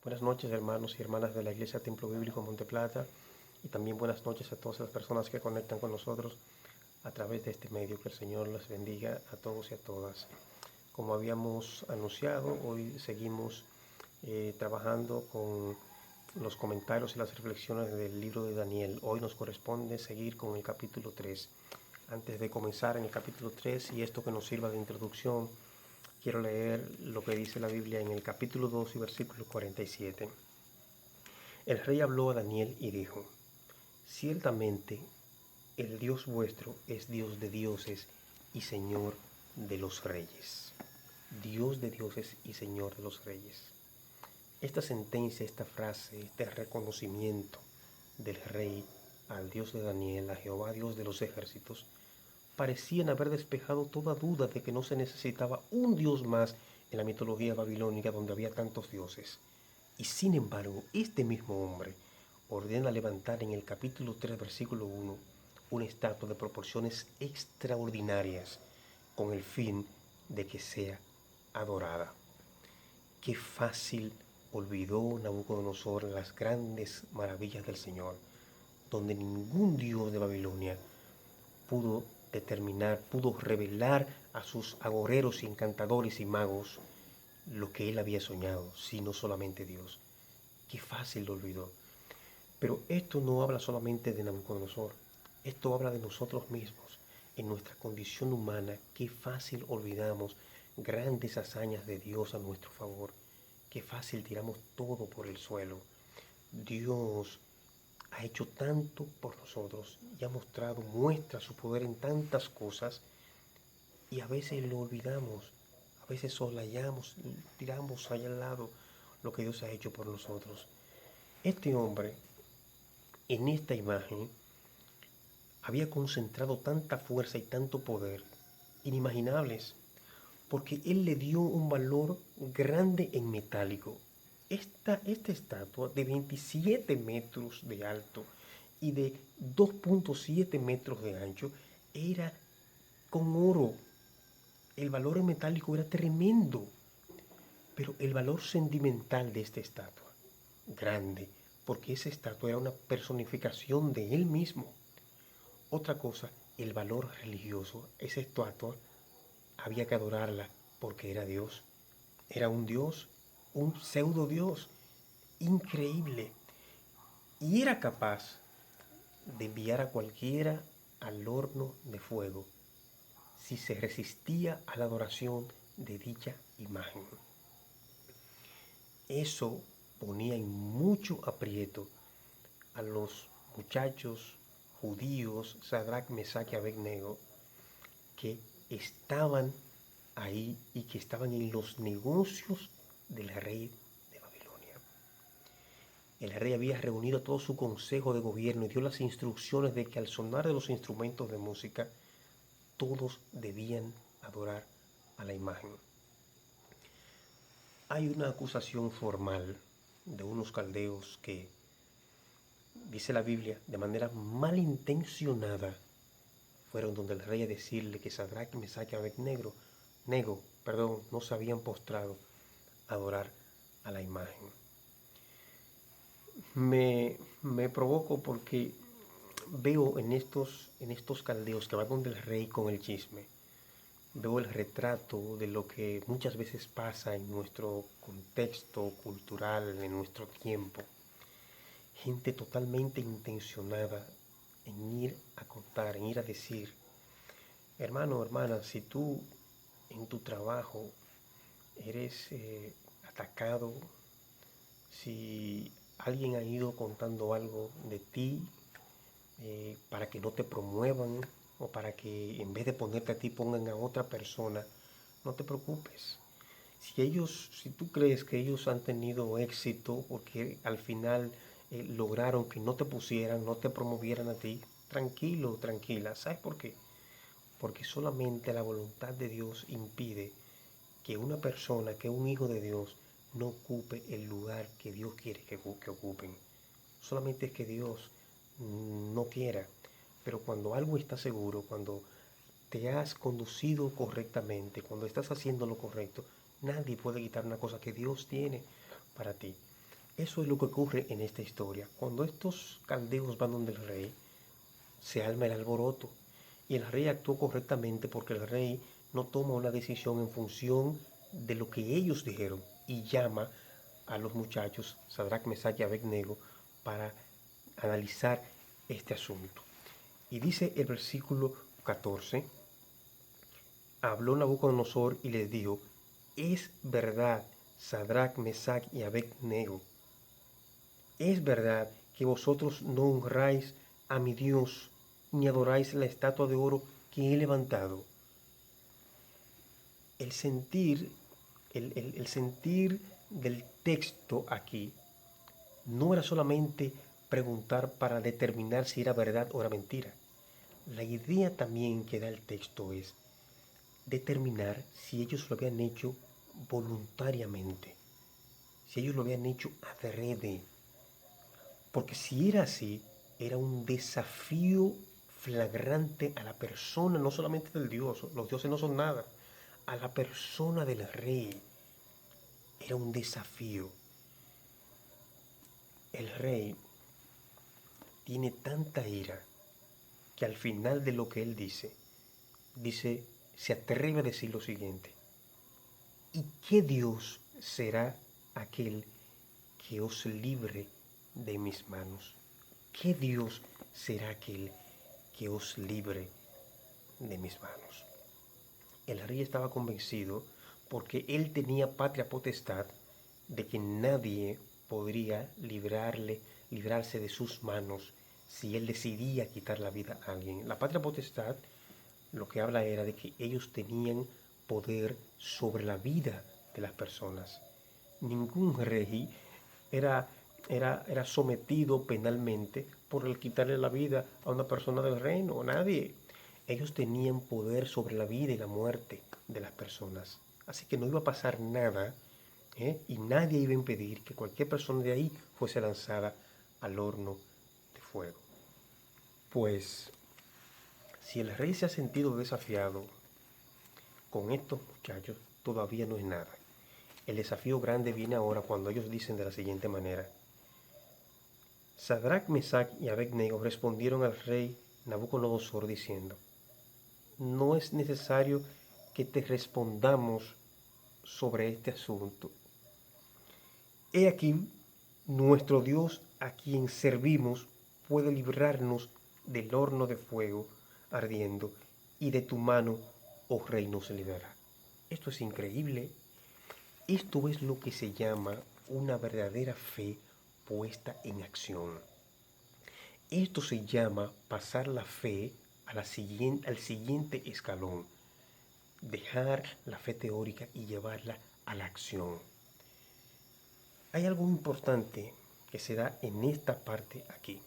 Buenas noches, hermanos y hermanas de la Iglesia Templo Bíblico Monte Plata, y también buenas noches a todas las personas que conectan con nosotros a través de este medio. Que el Señor les bendiga a todos y a todas. Como habíamos anunciado, hoy seguimos trabajando con los comentarios y las reflexiones del libro de Daniel. Hoy nos corresponde seguir con el capítulo 3. Antes de comenzar en el capítulo 3, y esto que nos sirva de introducción, quiero leer lo que dice la Biblia en el capítulo 2 y versículo 47. El rey habló a Daniel y dijo: Ciertamente el Dios vuestro es Dios de dioses y Señor de los reyes. Dios de dioses y Señor de los reyes. Esta sentencia, esta frase, este reconocimiento del rey al Dios de Daniel, a Jehová Dios de los ejércitos, parecían haber despejado toda duda de que no se necesitaba un Dios más en la mitología babilónica donde había tantos dioses. Y sin embargo, este mismo hombre ordena levantar en el capítulo 3, versículo 1, una estatua de proporciones extraordinarias con el fin de que sea adorada. Qué fácil olvidó Nabucodonosor las grandes maravillas del Señor, donde ningún dios de Babilonia pudo determinar, pudo revelar a sus agoreros y encantadores y magos lo que él había soñado, sino solamente Dios. Qué fácil lo olvidó. Pero esto no habla solamente de Nabucodonosor, esto habla de nosotros mismos. En nuestra condición humana, qué fácil olvidamos grandes hazañas de Dios a nuestro favor. Qué fácil tiramos todo por el suelo. Dios ha hecho tanto por nosotros y ha mostrado, muestra su poder en tantas cosas, y a veces lo olvidamos, a veces soslayamos, tiramos allá al lado lo que Dios ha hecho por nosotros. Este hombre, en esta imagen, había concentrado tanta fuerza y tanto poder inimaginables, porque él le dio un valor grande en metálico. Esta estatua de 27 metros de alto y de 2,7 metros de ancho era con oro. El valor en metálico era tremendo, pero el valor sentimental de esta estatua, grande, porque esa estatua era una personificación de él mismo. Otra cosa, el valor religioso. Esa estatua había que adorarla porque era Dios. Era un Dios, un pseudo Dios, increíble. Y era capaz de enviar a cualquiera al horno de fuego si se resistía a la adoración de dicha imagen. Eso ponía en mucho aprieto a los muchachos judíos, Sadrach, Mesach y Abednego, que estaban ahí y que estaban en los negocios del rey de Babilonia. El rey había reunido a todo su consejo de gobierno y dio las instrucciones de que al sonar de los instrumentos de música, todos debían adorar a la imagen. Hay una acusación formal de unos caldeos que, dice la Biblia, de manera malintencionada, fueron donde el rey a decirle que Sadrach, Mesach y Abednego no se habían postrado a adorar a la imagen. Me provoco porque veo en estos caldeos que van donde el rey con el chisme, veo el retrato de lo que muchas veces pasa en nuestro contexto cultural, en nuestro tiempo. Gente totalmente intencionada en ir a contar, en ir a decir: hermano, hermana, si tú en tu trabajo eres atacado, si alguien ha ido contando algo de ti para que no te promuevan o para que en vez de ponerte a ti pongan a otra persona, no te preocupes. Si tú crees que ellos han tenido éxito porque al final lograron que no te pusieran, no te promovieran a ti, tranquilo, tranquila. ¿Sabes por qué? Porque solamente la voluntad de Dios impide que una persona, que un hijo de Dios, no ocupe el lugar que Dios quiere que ocupen. Solamente es que Dios no quiera. Pero cuando algo está seguro, cuando te has conducido correctamente, cuando estás haciendo lo correcto, nadie puede quitar una cosa que Dios tiene para ti. Eso es lo que ocurre en esta historia. Cuando estos caldeos van donde el rey, se arma el alboroto. Y el rey actuó correctamente porque el rey no toma una decisión en función de lo que ellos dijeron y llama a los muchachos, Sadrach, Mesach y Abednego, para analizar este asunto. Y dice el versículo 14, habló Nabucodonosor y les dijo, es verdad, Sadrach, Mesach y Abednego, es verdad que vosotros no honráis a mi Dios, ni adoráis la estatua de oro que he levantado. El sentir, el sentir del texto aquí no era solamente preguntar para determinar si era verdad o era mentira. La idea también que da el texto es determinar si ellos lo habían hecho voluntariamente, si ellos lo habían hecho adrede. Porque si era así, era un desafío flagrante a la persona, no solamente del Dios, los dioses no son nada, a la persona del rey. Era un desafío. El rey tiene tanta ira que al final de lo que él dice, se atreve a decir lo siguiente. ¿Y qué Dios será aquel que os libre de mis manos? ¿Qué Dios será aquel que os libre de mis manos? El rey estaba convencido porque él tenía patria potestad de que nadie podría librarse de sus manos si él decidía quitar la vida a alguien. La patria potestad lo que habla era de que ellos tenían poder sobre la vida de las personas. Ningún rey era sometido penalmente por el quitarle la vida a una persona del reino, nadie. Ellos tenían poder sobre la vida y la muerte de las personas. Así que no iba a pasar nada, y nadie iba a impedir que cualquier persona de ahí fuese lanzada al horno de fuego. Pues, si el rey se ha sentido desafiado con estos muchachos, todavía no es nada. El desafío grande viene ahora cuando ellos dicen de la siguiente manera. Sadrach, Mesach y Abednego respondieron al rey Nabucodonosor diciendo, no es necesario que te respondamos sobre este asunto. He aquí, nuestro Dios a quien servimos puede librarnos del horno de fuego ardiendo y de tu mano, oh rey, nos librará. Esto es increíble. Esto es lo que se llama una verdadera fe puesta en acción. Esto se llama pasar la fe al siguiente escalón, dejar la fe teórica y llevarla a la acción. Hay algo importante que se da en esta parte aquí.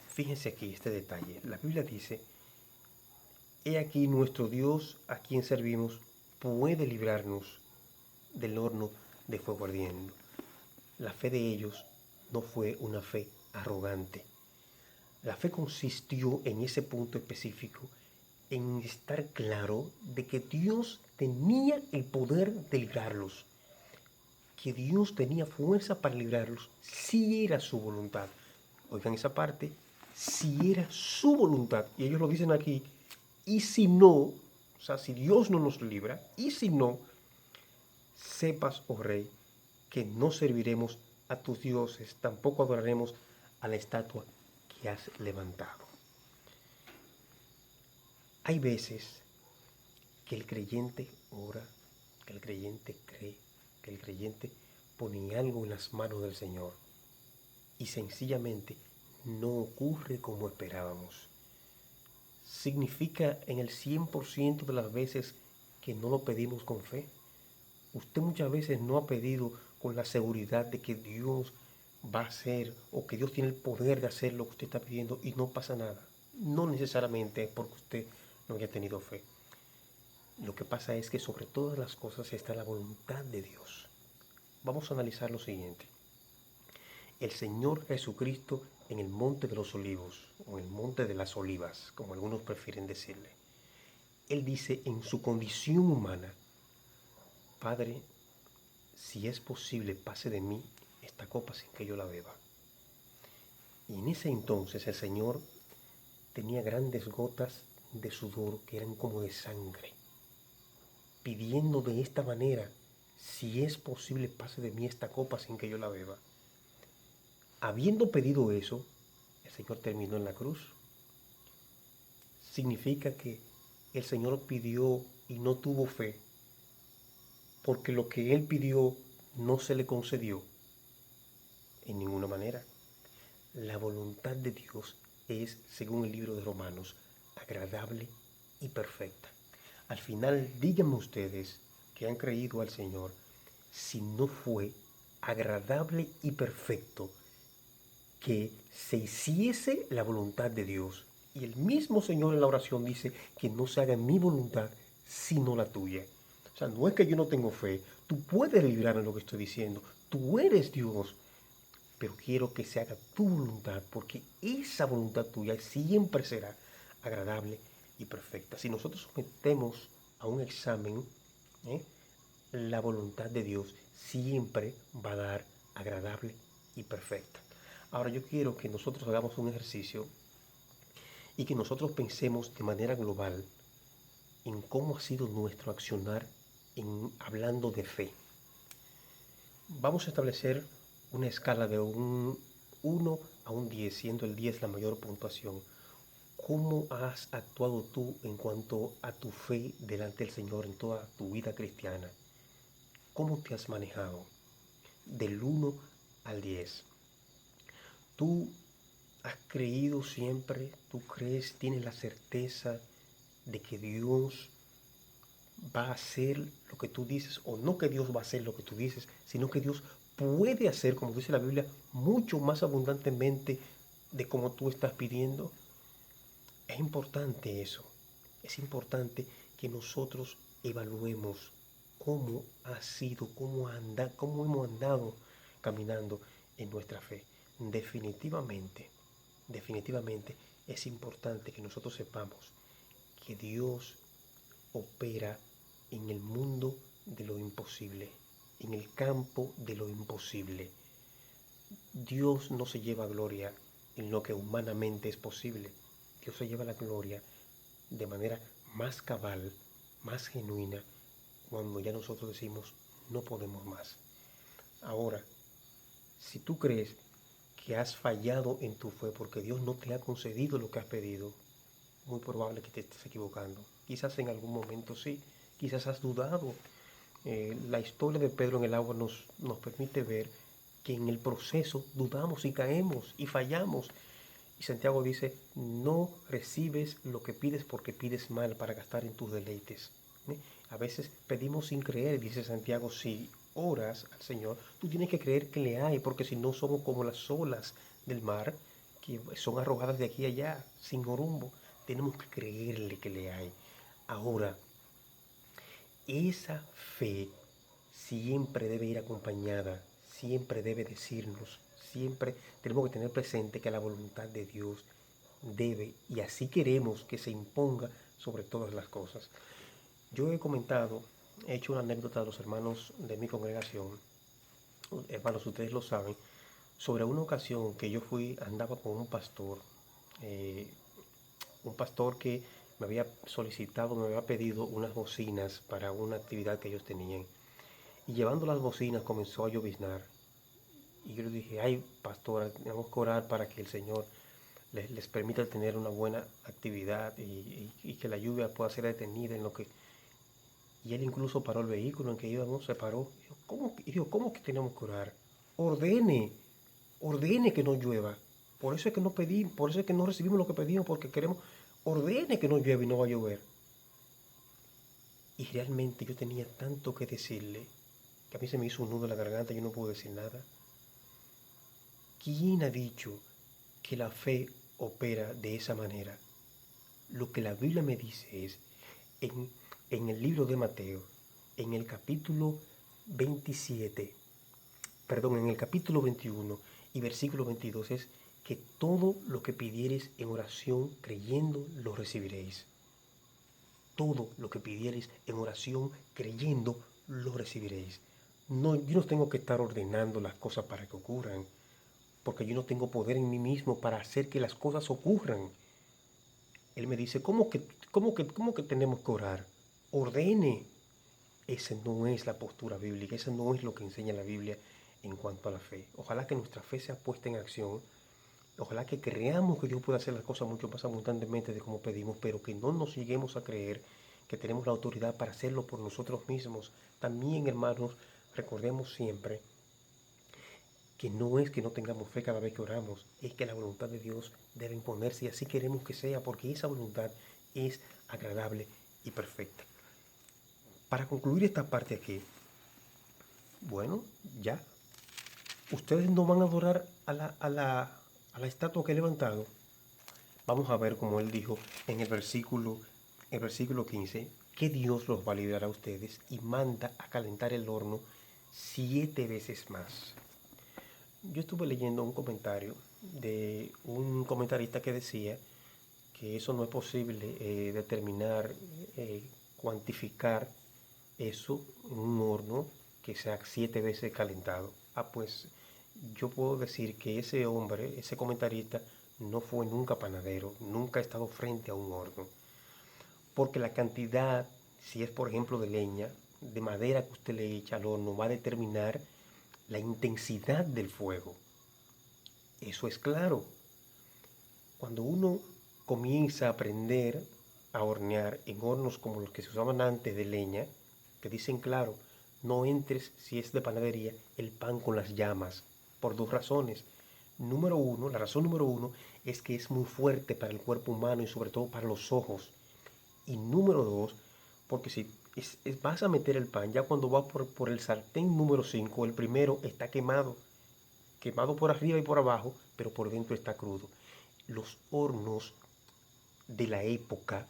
Fíjense aquí este detalle. La Biblia dice, he aquí nuestro Dios a quien servimos puede librarnos del horno de fuego ardiendo. La fe de ellos no fue una fe arrogante. La fe consistió en ese punto específico, en estar claro de que Dios tenía el poder de librarlos, que Dios tenía fuerza para librarlos si era su voluntad. Oigan esa parte, si era su voluntad, y ellos lo dicen aquí, y si no, o sea, si Dios no nos libra, y si no, sepas, oh rey, que no serviremos a tus dioses, tampoco adoraremos a la estatua que has levantado. Hay veces que el creyente ora, que el creyente cree, que el creyente pone algo en las manos del Señor y sencillamente no ocurre como esperábamos. Significa en el 100% de las veces que no lo pedimos con fe. Usted muchas veces no ha pedido con la seguridad de que Dios va a hacer o que Dios tiene el poder de hacer lo que usted está pidiendo y no pasa nada. No necesariamente es porque usted no haya tenido fe. Lo que pasa es que sobre todas las cosas está la voluntad de Dios. Vamos a analizar lo siguiente. El Señor Jesucristo en el Monte de los Olivos, o en el Monte de las Olivas, como algunos prefieren decirle, Él dice en su condición humana, Padre, si es posible, pase de mí esta copa sin que yo la beba. Y en ese entonces el Señor tenía grandes gotas de sudor que eran como de sangre, pidiendo de esta manera, si es posible, pase de mí esta copa sin que yo la beba. Habiendo pedido eso, el Señor terminó en la cruz. Significa que el Señor pidió y no tuvo fe, porque lo que Él pidió no se le concedió en ninguna manera. La voluntad de Dios es, según el libro de Romanos, agradable y perfecta. Al final, díganme ustedes que han creído al Señor, si no fue agradable y perfecto que se hiciese la voluntad de Dios. Y el mismo Señor en la oración dice que no se haga mi voluntad sino la tuya. O sea, no es que yo no tengo fe, tú puedes librarme lo que estoy diciendo, tú eres Dios, pero quiero que se haga tu voluntad, porque esa voluntad tuya siempre será agradable y perfecta. Si nosotros sometemos a un examen, ¿eh? la voluntad de Dios siempre va a dar agradable y perfecta. Ahora yo quiero que nosotros hagamos un ejercicio y que nosotros pensemos de manera global en cómo ha sido nuestro accionar hablando de fe. Vamos a establecer una escala de un 1 a un 10, siendo el 10 la mayor puntuación. ¿Cómo has actuado tú en cuanto a tu fe delante del Señor en toda tu vida cristiana? ¿Cómo te has manejado? Del 1 al 10. ¿Tú has creído siempre? ¿Tú crees, tienes la certeza de que Dios va a hacer lo que tú dices? O no que Dios va a hacer lo que tú dices, sino que Dios puede hacer, como dice la Biblia, mucho más abundantemente de como tú estás pidiendo. Es importante eso. Es importante que nosotros evaluemos cómo ha sido, cómo hemos andado caminando en nuestra fe. Definitivamente, definitivamente es importante que nosotros sepamos que Dios opera en el mundo de lo imposible, en el campo de lo imposible. Dios no se lleva gloria en lo que humanamente es posible. Dios se lleva la gloria de manera más cabal, más genuina, cuando ya nosotros decimos, no podemos más. Ahora, si tú crees que has fallado en tu fe porque Dios no te ha concedido lo que has pedido, muy probable que te estés equivocando. Quizás en algún momento sí, quizás has dudado. La historia de Pedro en el agua nos permite ver que en el proceso dudamos y caemos y fallamos. Y Santiago dice, no recibes lo que pides porque pides mal para gastar en tus deleites. A veces pedimos sin creer, dice Santiago, si oras al Señor, tú tienes que creer que le hay, porque si no somos como las olas del mar, que son arrojadas de aquí a allá, sin rumbo. Tenemos que creerle que le hay. Ahora, esa fe siempre debe ir acompañada, siempre debe decirnos, siempre tenemos que tener presente que la voluntad de Dios debe, y así queremos que se imponga sobre todas las cosas. Yo he hecho una anécdota a los hermanos de mi congregación, hermanos, ustedes lo saben, sobre una ocasión que andaba con eh, un pastor que me había solicitado, me había pedido unas bocinas para una actividad que ellos tenían. Y llevando las bocinas comenzó a lloviznar. Y yo le dije, ay, pastor, tenemos que orar para que el Señor les permita tener una buena actividad y que la lluvia pueda ser detenida en lo que... Y él incluso paró el vehículo en que íbamos, se paró. ¿Cómo que tenemos que orar? Ordene, ordene que no llueva. Por eso es que no pedimos, por eso es que no recibimos lo que pedimos, porque queremos, ordene que no llueva y no va a llover. Y realmente yo tenía tanto que decirle, que a mí se me hizo un nudo en la garganta y yo no puedo decir nada. ¿Quién ha dicho que la fe opera de esa manera? Lo que la Biblia me dice es, en, en el libro de Mateo, en el capítulo 27, perdón, en el capítulo 21 y versículo 22 es que todo lo que pidiereis en oración creyendo lo recibiréis. Todo lo que pidiereis en oración creyendo lo recibiréis. No, yo no tengo que estar ordenando las cosas para que ocurran, porque yo no tengo poder en mí mismo para hacer que las cosas ocurran. Él me dice, ¿cómo que tenemos que orar? Ordene. Esa no es la postura bíblica, esa no es lo que enseña la Biblia en cuanto a la fe. Ojalá que nuestra fe sea puesta en acción. Ojalá que creamos que Dios puede hacer las cosas mucho más abundantemente de como pedimos, pero que no nos lleguemos a creer que tenemos la autoridad para hacerlo por nosotros mismos. También, hermanos, recordemos siempre que no es que no tengamos fe cada vez que oramos, es que la voluntad de Dios debe imponerse y así queremos que sea, porque esa voluntad es agradable y perfecta. Para concluir esta parte aquí, bueno, ya, ustedes no van a adorar a la estatua que he levantado. Vamos a ver como él dijo en el versículo 15, que Dios los va a liberar a ustedes y manda a calentar el horno 7 veces más. Yo estuve leyendo un comentario de un comentarista que decía que eso no es posible determinar, cuantificar eso en un horno que sea 7 veces calentado. Pues yo puedo decir que ese hombre, ese comentarista, no fue nunca panadero, nunca ha estado frente a un horno. Porque la cantidad, si es por ejemplo de leña, de madera que usted le echa al horno, va a determinar la intensidad del fuego. Eso es claro. Cuando uno comienza a aprender a hornear en hornos como los que se usaban antes de leña, que dicen claro, no entres si es de panadería el pan con las llamas, por 2 razones. La razón número uno es que es muy fuerte para el cuerpo humano y sobre todo para los ojos. Y número dos, porque si vas a meter el pan, ya cuando va por el sartén número 5, el primero está quemado por arriba y por abajo, pero por dentro está crudo. Los hornos de la época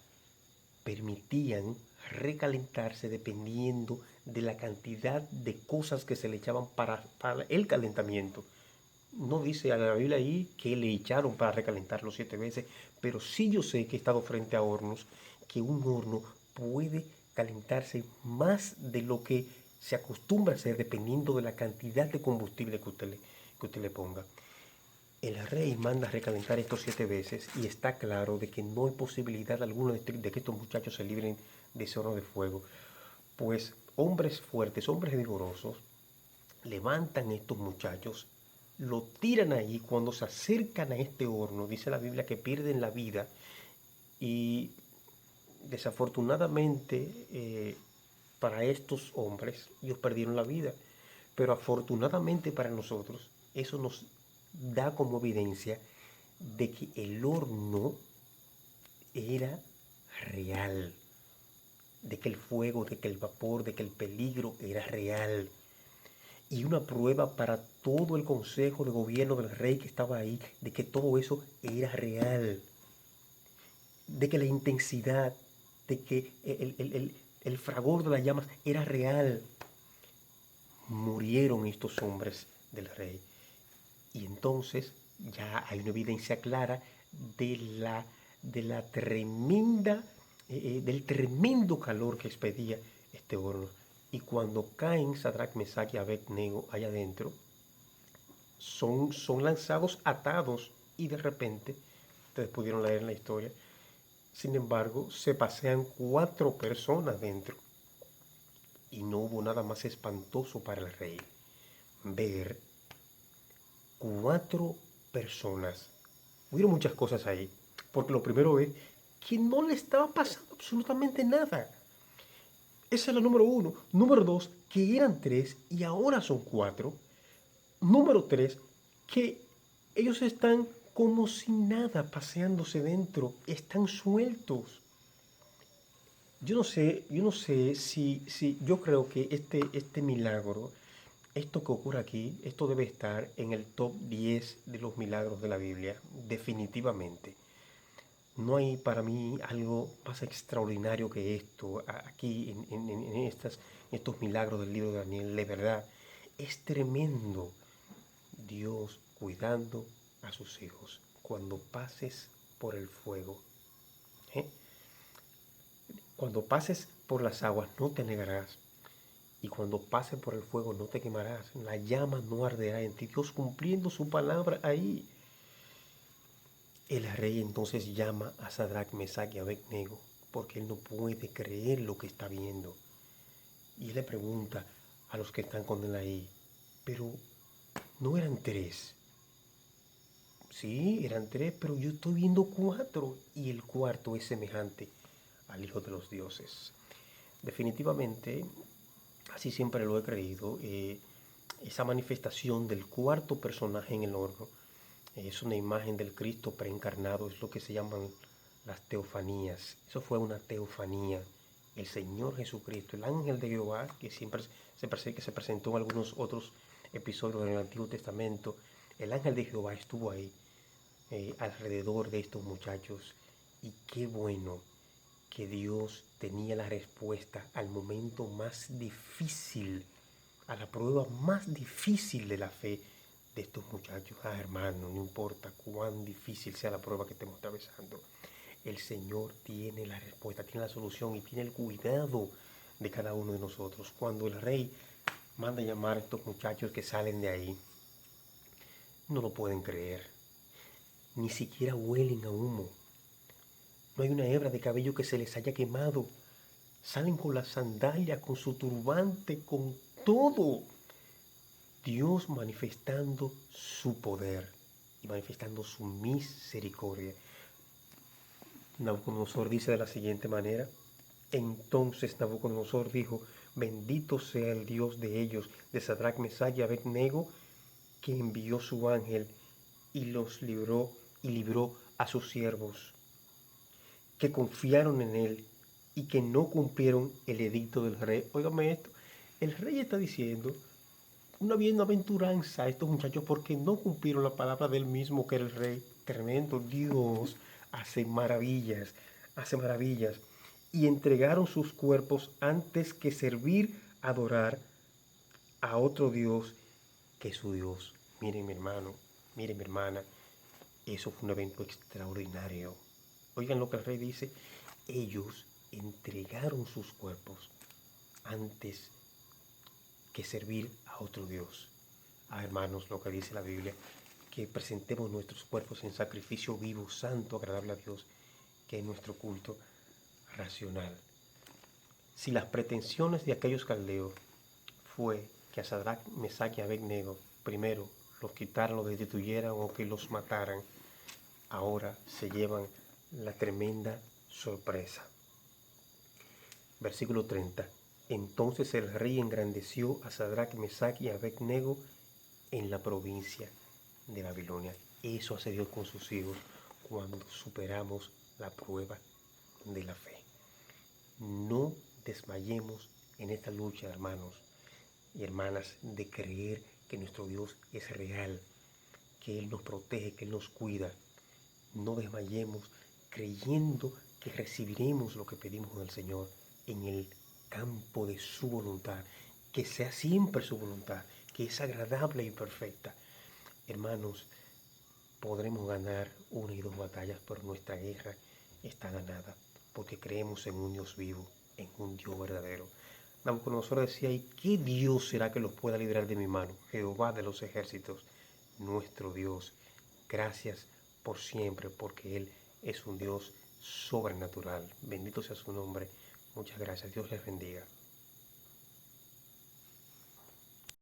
permitían recalentarse dependiendo de la cantidad de cosas que se le echaban para el calentamiento. No dice a la Biblia ahí que le echaron para recalentarlo 7 veces, pero sí yo sé que he estado frente a hornos, que un horno puede calentarse más de lo que se acostumbra a hacer dependiendo de la cantidad de combustible que usted le ponga. El rey manda a recalentar estos 7 veces y está claro de que no hay posibilidad alguna de que estos muchachos se libren de ese horno de fuego. Pues hombres fuertes, hombres vigorosos, levantan a estos muchachos, lo tiran ahí. Cuando se acercan a este horno, dice la Biblia que pierden la vida y desafortunadamente para estos hombres ellos perdieron la vida, pero afortunadamente para nosotros eso nos da como evidencia de que el horno era real, de que el fuego, de que el vapor, de que el peligro era real. Y una prueba para todo el consejo de gobierno del rey que estaba ahí, de que todo eso era real, de que la intensidad, de que el fragor de las llamas era real. Murieron estos hombres del rey. Y entonces ya hay una evidencia clara de la tremenda, del tremendo calor que expedía este horno. Y cuando caen Sadrach, Mesach y Abednego allá adentro, son lanzados atados y de repente, ustedes pudieron leer la historia, sin embargo, se pasean 4 personas dentro. Y no hubo nada más espantoso para el rey ver 4 personas. Hubieron muchas cosas ahí. Porque lo primero es que no le estaba pasando absolutamente nada. Esa es la número uno. Número dos, que eran 3 y ahora son 4. Número 3, que ellos están como si nada paseándose dentro. Están sueltos. Yo no sé si yo creo que este milagro, esto que ocurre aquí, esto debe estar en el top 10 de los milagros de la Biblia, definitivamente. No hay para mí algo más extraordinario que esto aquí en estos milagros del libro de Daniel. De verdad, es tremendo Dios cuidando a sus hijos. Cuando pases por el fuego, ¿eh? Cuando pases por las aguas, no te negarás. y cuando pase por el fuego no te quemarás, la llama no arderá en ti. Dios cumpliendo su palabra ahí. El rey entonces llama a Sadrach, Mesach y Abednego porque él no puede creer lo que está viendo. Y él le pregunta a los que están con él ahí, pero no eran tres. Sí, eran tres, pero yo estoy viendo cuatro y el cuarto es semejante al Hijo de los Dioses. Definitivamente, así siempre lo he creído, esa manifestación del cuarto personaje en el horno es una imagen del Cristo preencarnado, es lo que se llaman las teofanías. Eso fue una teofanía. El Señor Jesucristo, el ángel de Jehová, que siempre que se presentó en algunos otros episodios del Antiguo Testamento, el ángel de Jehová estuvo ahí, alrededor de estos muchachos. Y qué bueno que Dios tenía la respuesta al momento más difícil, a la prueba más difícil de la fe de estos muchachos. Hermano, no importa cuán difícil sea la prueba que estemos atravesando, el Señor tiene la respuesta, tiene la solución y tiene el cuidado de cada uno de nosotros. Cuando el rey manda llamar a estos muchachos que salen de ahí, no lo pueden creer, ni siquiera huelen a humo. No hay una hebra de cabello que se les haya quemado. Salen con las sandalias, con su turbante, con todo. Dios manifestando su poder y manifestando su misericordia. Nabucodonosor dice de la siguiente manera: entonces Nabucodonosor dijo, bendito sea el Dios de ellos, de Sadrach, Mesach y Abednego, que envió su ángel y los libró a sus siervos, que confiaron en él y que no cumplieron el edicto del rey. Óigame esto, el rey está diciendo una bienaventuranza a estos muchachos porque no cumplieron la palabra del mismo que era el rey. Tremendo, Dios hace maravillas, hace maravillas. Y entregaron sus cuerpos antes que servir, adorar a otro Dios que su Dios. Miren mi hermano, miren mi hermana, eso fue un evento extraordinario. Oigan lo que el rey dice, ellos entregaron sus cuerpos antes que servir a otro Dios. Hermanos, lo que dice la Biblia, que presentemos nuestros cuerpos en sacrificio vivo, santo, agradable a Dios, que es nuestro culto racional. Si las pretensiones de aquellos caldeos fue que a Sadrach, Mesach y Abednego primero los quitaran, los destituyeran o que los mataran, ahora se llevan la tremenda sorpresa. Versículo 30. Entonces el rey engrandeció a Sadrach, Mesach y Abednego en la provincia de Babilonia. Eso hace Dios con sus hijos cuando superamos la prueba de la fe. No desmayemos en esta lucha, hermanos y hermanas, de creer que nuestro Dios es real, que Él nos protege, que Él nos cuida. No desmayemos creyendo que recibiremos lo que pedimos del Señor en el campo de su voluntad, que sea siempre su voluntad, que es agradable y perfecta. Hermanos, podremos ganar una y dos batallas, pero nuestra guerra está ganada, porque creemos en un Dios vivo, en un Dios verdadero. Nabucodonosor decía, ¿y qué Dios será que los pueda librar de mi mano? Jehová de los ejércitos, nuestro Dios. Gracias por siempre, porque Él es un Dios sobrenatural. Bendito sea su nombre. Muchas gracias. Dios les bendiga.